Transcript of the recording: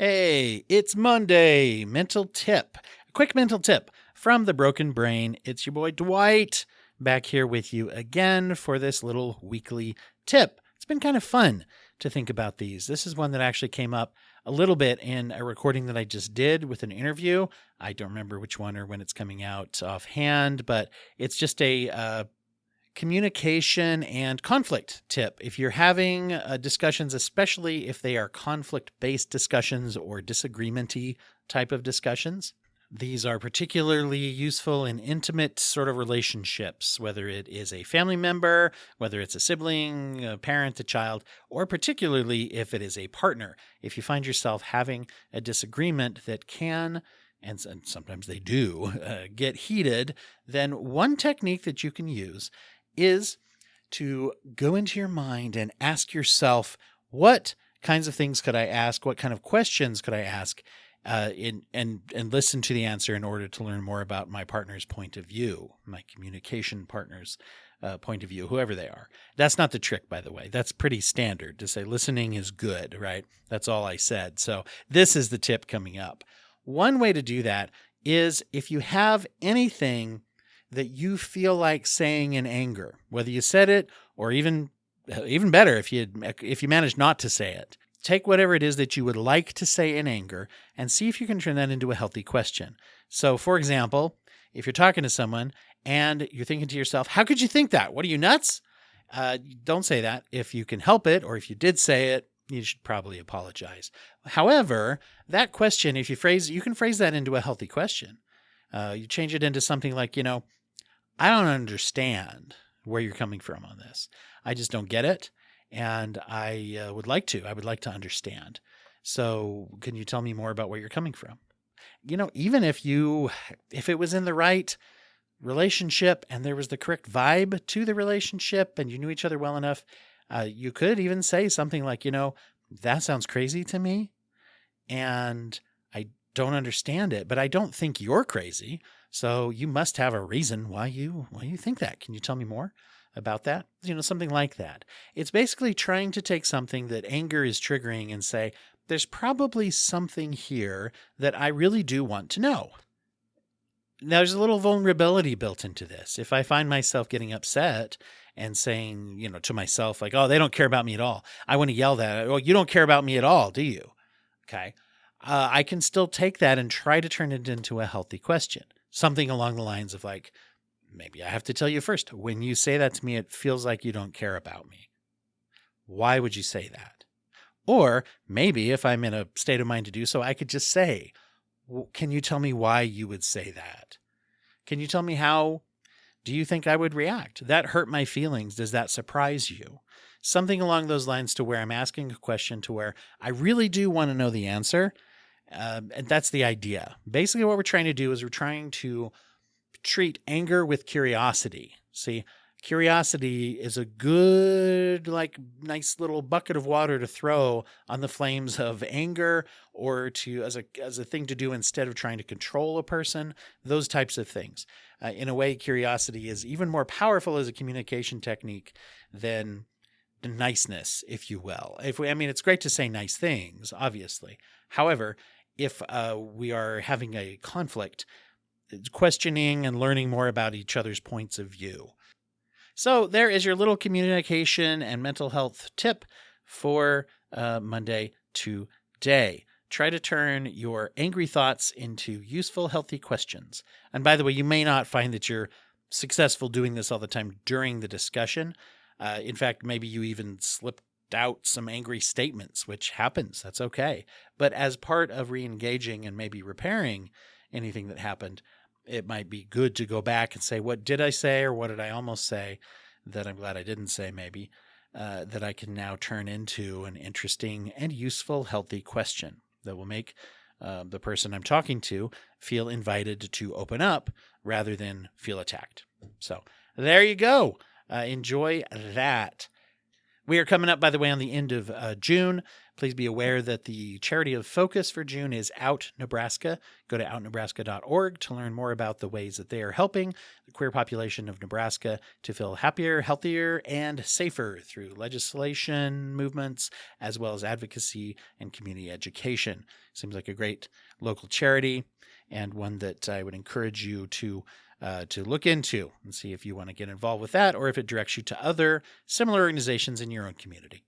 Hey, it's Monday. Mental tip. A quick mental tip from the Broken Brain. It's your boy Dwight back here with you again for this little weekly tip. It's been kind of fun to think about these. This is one that actually came up a little bit in a recording that I just did with an interview. I don't remember which one or when it's coming out offhand, but it's just a communication and conflict tip. If you're having discussions, especially if they are conflict-based discussions or disagreement-y type of discussions, these are particularly useful in intimate sort of relationships, whether it is a family member, whether it's a sibling, a parent, a child, or particularly if it is a partner. If you find yourself having a disagreement that can and sometimes they do get heated, then one technique that you can use is to go into your mind and ask yourself, what kinds of things could I ask? What kind of questions could I ask? And listen to the answer in order to learn more about my partner's point of view, my communication partner's point of view, whoever they are. That's not the trick, by the way. That's pretty standard to say listening is good, right? That's all I said. So this is the tip coming up. One way to do that is if you have anything that you feel like saying in anger, whether you said it or even better, if you manage not to say it, take whatever it is that you would like to say in anger and see if you can turn that into a healthy question. So, for example, if you're talking to someone and you're thinking to yourself, how could you think that? What are you, nuts? Don't say that. If you can help it, or if you did say it, you should probably apologize. However, that question, if you can phrase that into a healthy question. You change it into something like, I don't understand where you're coming from on this. I just don't get it. And I would like to. I would like to understand. So can you tell me more about where you're coming from? Even if it was in the right relationship and there was the correct vibe to the relationship and you knew each other well enough, you could even say something like, that sounds crazy to me and I don't understand it, but I don't think you're crazy. So you must have a reason why you think that. Can you tell me more about that? Something like that. It's basically trying to take something that anger is triggering and say, there's probably something here that I really do want to know. Now, there's a little vulnerability built into this. If I find myself getting upset and saying, to myself, like, oh, they don't care about me at all, I want to yell that, oh, you don't care about me at all, do you? Okay. I can still take that and try to turn it into a healthy question. Something along the lines of like, maybe I have to tell you first, when you say that to me, it feels like you don't care about me. Why would you say that? Or maybe if I'm in a state of mind to do so, I could just say, can you tell me why you would say that? Can you tell me how do you think I would react? That hurt my feelings. Does that surprise you? Something along those lines to where I'm asking a question to where I really do want to know the answer. And that's the idea. Basically, what we're trying to do is we're trying to treat anger with curiosity. See, curiosity is a good, nice little bucket of water to throw on the flames of anger, or to as a thing to do instead of trying to control a person. Those types of things. In a way, curiosity is even more powerful as a communication technique than niceness, if you will. It's great to say nice things, obviously. However, if we are having a conflict, questioning and learning more about each other's points of view. So there is your little communication and mental health tip for Monday today. Try to turn your angry thoughts into useful, healthy questions. And by the way, you may not find that you're successful doing this all the time during the discussion. In fact, maybe you even slipped out some angry statements, which happens. That's okay. But as part of re-engaging and maybe repairing anything that happened, it might be good to go back and say, what did I say, or what did I almost say that I'm glad I didn't say, maybe, that I can now turn into an interesting and useful, healthy question that will make the person I'm talking to feel invited to open up rather than feel attacked. So there you go. Enjoy that. We are coming up, by the way, on the end of June. Please be aware that the charity of focus for June is Out Nebraska. Go to outnebraska.org to learn more about the ways that they are helping the queer population of Nebraska to feel happier, healthier, and safer through legislation movements, as well as advocacy and community education. Seems like a great local charity, and one that I would encourage you to look into and see if you want to get involved with that, or if it directs you to other similar organizations in your own community.